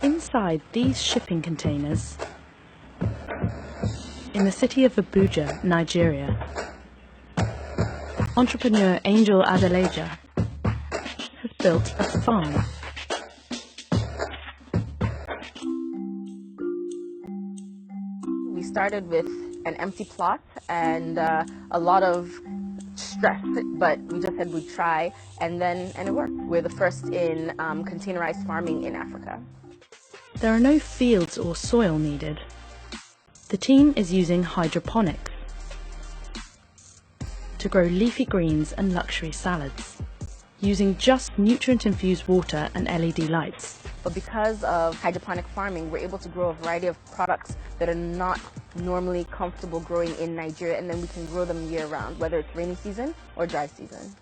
Inside these shipping containers, in the city of Abuja, Nigeria, entrepreneur Angel Adelaja has built a farm. We started with an empty plot and a lot of stress, but we just said we'd try, and it worked. We're the first in containerized farming in Africa. There are no fields or soil needed. The team is using hydroponics to grow leafy greens and luxury salads, using just nutrient-infused water and LED lights. But because of hydroponic farming, we're able to grow a variety of products that are not normally comfortable growing in Nigeria, and then we can grow them year-round, whether it's rainy season or dry season.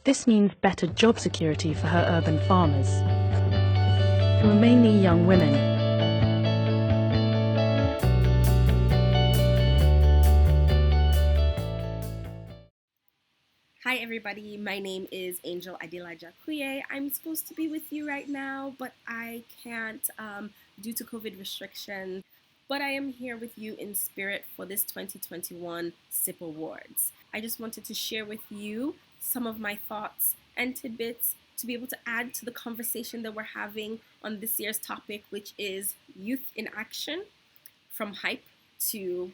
This means better job security for her urban farmers, who are mainly young women. Hi everybody, my name is Angel Adelaja. I'm supposed to be with you right now, but I can't due to COVID restrictions. But I am here with you in spirit for this 2021 SIPA Awards. I just wanted to share with you some of my thoughts and tidbits to be able to add to the conversation that we're having on this year's topic, which is youth in action, from hype to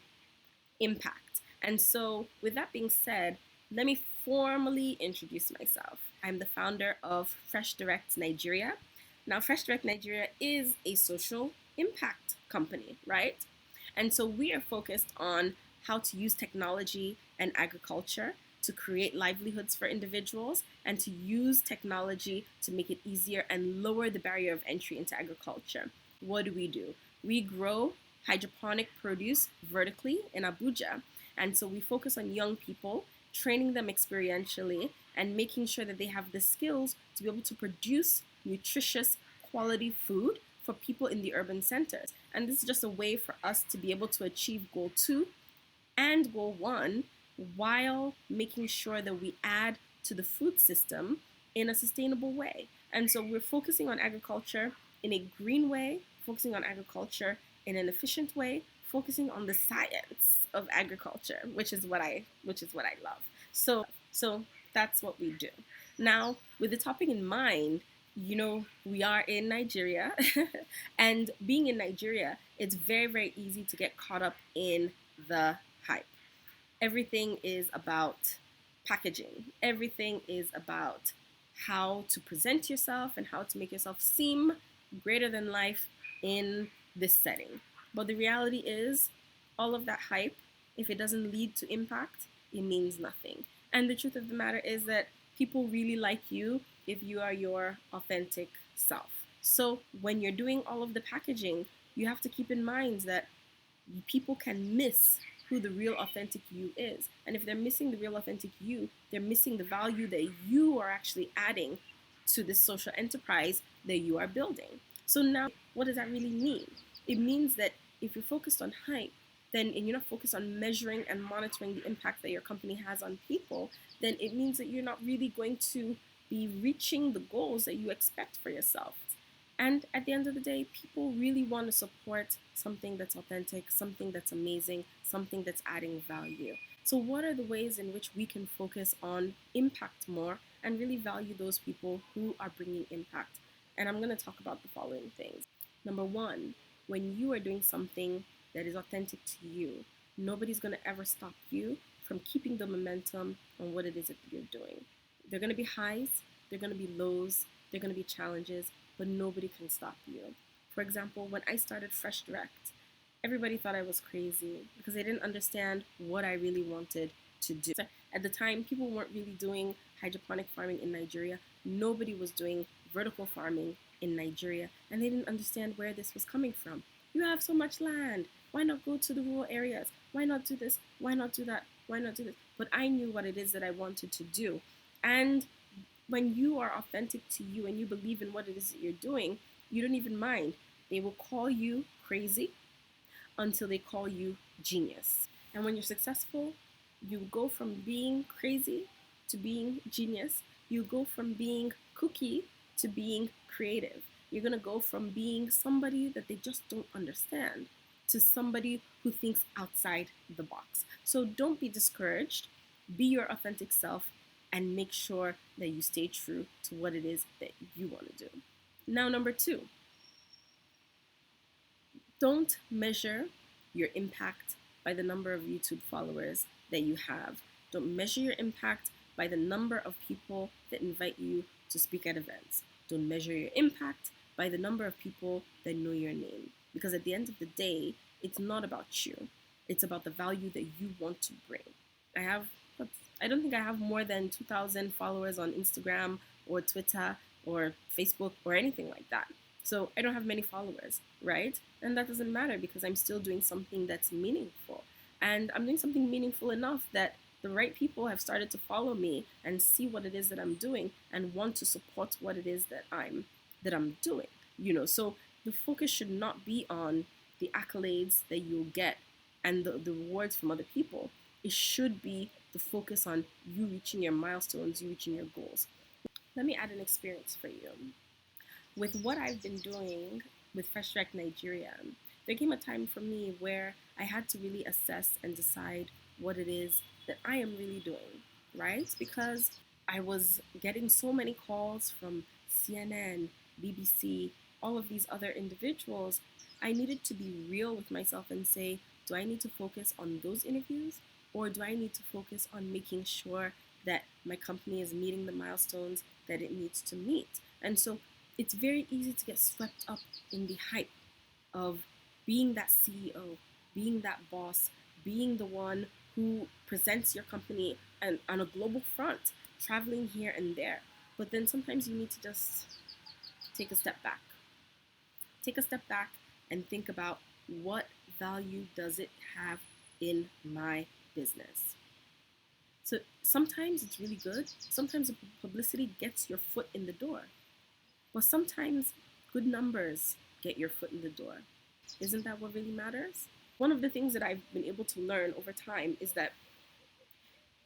impact. And so with that being said, let me formally introduce myself. I'm the founder of Fresh Direct Nigeria. Now, Fresh Direct Nigeria is a social impact company, right? And so we are focused on how to use technology and agriculture to create livelihoods for individuals and to use technology to make it easier and lower the barrier of entry into agriculture. What do? We grow hydroponic produce vertically in Abuja. And so we focus on young people, training them experientially and making sure that they have the skills to be able to produce nutritious quality food for people in the urban centers. And this is just a way for us to be able to achieve goal 2 and goal 1 while making sure that we add to the food system in a sustainable way. And so we're focusing on agriculture in a green way, focusing on agriculture in an efficient way, focusing on the science of agriculture, which is what I love. So that's what we do. Now, with the topic in mind, we are in Nigeria, and being in Nigeria, it's very, very easy to get caught up in the hype. Everything is about packaging. Everything is about how to present yourself and how to make yourself seem greater than life in this setting. But the reality is, all of that hype, if it doesn't lead to impact, it means nothing. And the truth of the matter is that people really like you if you are your authentic self. So when you're doing all of the packaging, you have to keep in mind that people can miss who the real authentic you is. And if they're missing the real authentic you, they're missing the value that you are actually adding to this social enterprise that you are building. So now, what does that really mean? It means that if you're focused on hype, and you're not focused on measuring and monitoring the impact that your company has on people, then it means that you're not really going to be reaching the goals that you expect for yourself. And at the end of the day, people really want to support something that's authentic, something that's amazing, something that's adding value. So what are the ways in which we can focus on impact more and really value those people who are bringing impact? And I'm going to talk about the following things. Number 1, when you are doing something that is authentic to you, nobody's going to ever stop you from keeping the momentum on what it is that you're doing. There are going to be highs, there are going to be lows, there are going to be challenges, but nobody can stop you. For example, when I started Fresh Direct, everybody thought I was crazy because they didn't understand what I really wanted to do. So at the time, people weren't really doing hydroponic farming in Nigeria. Nobody was doing vertical farming in Nigeria, and they didn't understand where this was coming from. You have so much land. Why not go to the rural areas? Why not do this? Why not do that? Why not do this? But I knew what it is that I wanted to do. And when you are authentic to you and you believe in what it is that you're doing, you don't even mind. They will call you crazy until they call you genius. And when you're successful, you go from being crazy to being genius. You go from being kooky to being creative. You're going to go from being somebody that they just don't understand to somebody who thinks outside the box. So don't be discouraged. Be your authentic self and make sure that you stay true to what it is that you want to do. Now, number two, don't measure your impact by the number of YouTube followers that you have. Don't measure your impact by the number of people that invite you to speak at events. Don't measure your impact by the number of people that know your name. Because at the end of the day, it's not about you. It's about the value that you want to bring. I don't think I have more than 2,000 followers on Instagram or Twitter or Facebook or anything like that. So I don't have many followers, right? And that doesn't matter because I'm still doing something that's meaningful. And I'm doing something meaningful enough that the right people have started to follow me and see what it is that I'm doing and want to support what it is that I'm doing. So the focus should not be on the accolades that you'll get and the rewards from other people. It should be the focus on you reaching your milestones, you reaching your goals. Let me add an experience for you. With what I've been doing with Fresh Rec Nigeria, there came a time for me where I had to really assess and decide what it is that I am really doing, right? Because I was getting so many calls from CNN, BBC, all of these other individuals. I needed to be real with myself and say, do I need to focus on those interviews or do I need to focus on making sure that my company is meeting the milestones that it needs to meet? And so it's very easy to get swept up in the hype of being that CEO, being that boss, being the one who presents your company and on a global front, traveling here and there. But then sometimes you need to just take a step back. Take a step back and think about what value does it have in my business. So sometimes it's really good. Sometimes the publicity gets your foot in the door. But sometimes good numbers get your foot in the door. Isn't that what really matters? One of the things that I've been able to learn over time is that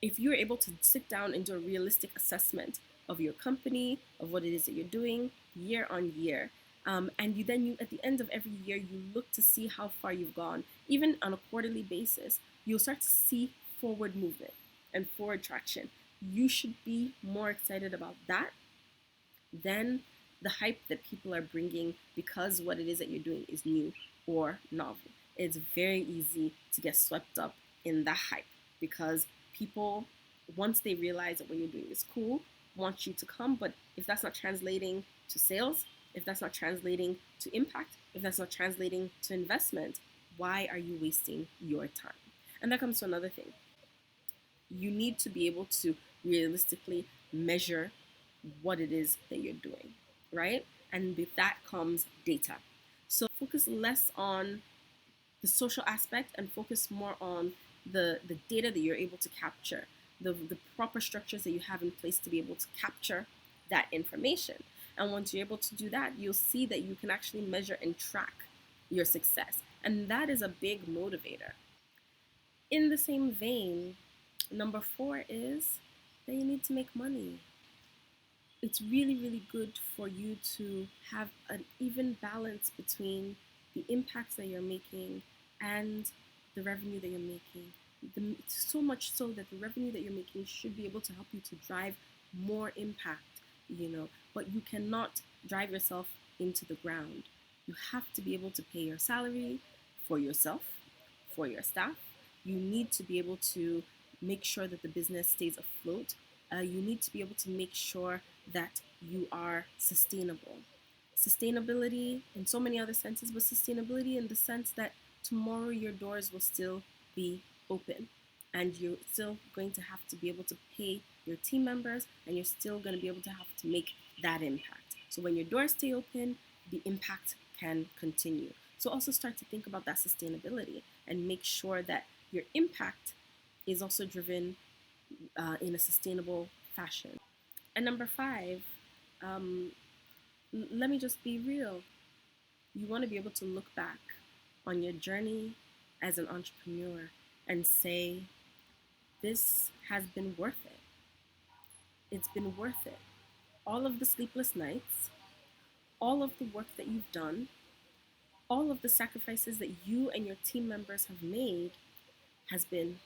if you're able to sit down and do a realistic assessment of your company, of what it is that you're doing year on year, and you at the end of every year, you look to see how far you've gone, even on a quarterly basis, you'll start to see forward movement and forward traction. You should be more excited about that than the hype that people are bringing because what it is that you're doing is new or novel. It's very easy to get swept up in the hype because people, once they realize that what you're doing is cool, want you to come. But if that's not translating to sales, if that's not translating to impact, if that's not translating to investment, why are you wasting your time? And that comes to another thing. You need to be able to realistically measure what it is that you're doing, right? And with that comes data. So focus less on the social aspect and focus more on the data that you're able to capture, the proper structures that you have in place to be able to capture that information. And once you're able to do that, you'll see that you can actually measure and track your success. And that is a big motivator. In the same vein, number 4 is that you need to make money. It's really, really good for you to have an even balance between the impacts that you're making and the revenue that you're making. So much so that the revenue that you're making should be able to help you to drive more impact, but you cannot drive yourself into the ground. You have to be able to pay your salary for yourself, for your staff. You need to be able to make sure that the business stays afloat. You need to be able to make sure that you are sustainable. Sustainability in so many other senses, but sustainability in the sense that tomorrow your doors will still be open and you're still going to have to be able to pay your team members and you're still going to be able to have to make that impact. So when your doors stay open, the impact can continue. So also start to think about that sustainability and make sure that your impact is also driven in a sustainable fashion. And number 5, let me just be real. You want to be able to look back on your journey as an entrepreneur and say, this has been worth it. It's been worth it. All of the sleepless nights, all of the work that you've done, all of the sacrifices that you and your team members have made has been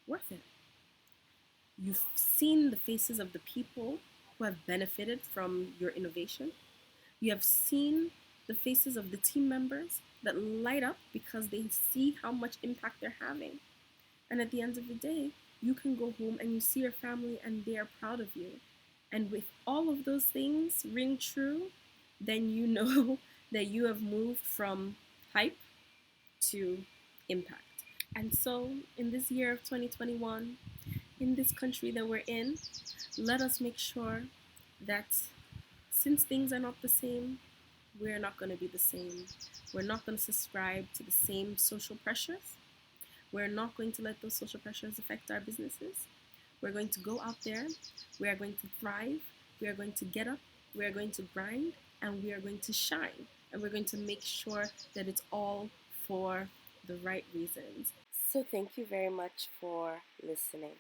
worth it. You've seen the faces of the people who have benefited from your innovation. You have seen the faces of the team members that light up because they see how much impact they're having. And at the end of the day, you can go home and you see your family and they are proud of you. And with all of those things ring true, then you know that you have moved from hype to impact. And so, in this year of 2021, in this country that we're in, let us make sure that since things are not the same, we're not going to be the same. We're not going to subscribe to the same social pressures. We're not going to let those social pressures affect our businesses. We're going to go out there. We are going to thrive. We are going to get up. We are going to grind. And we are going to shine. And we're going to make sure that it's all for the right reasons. So thank you very much for listening.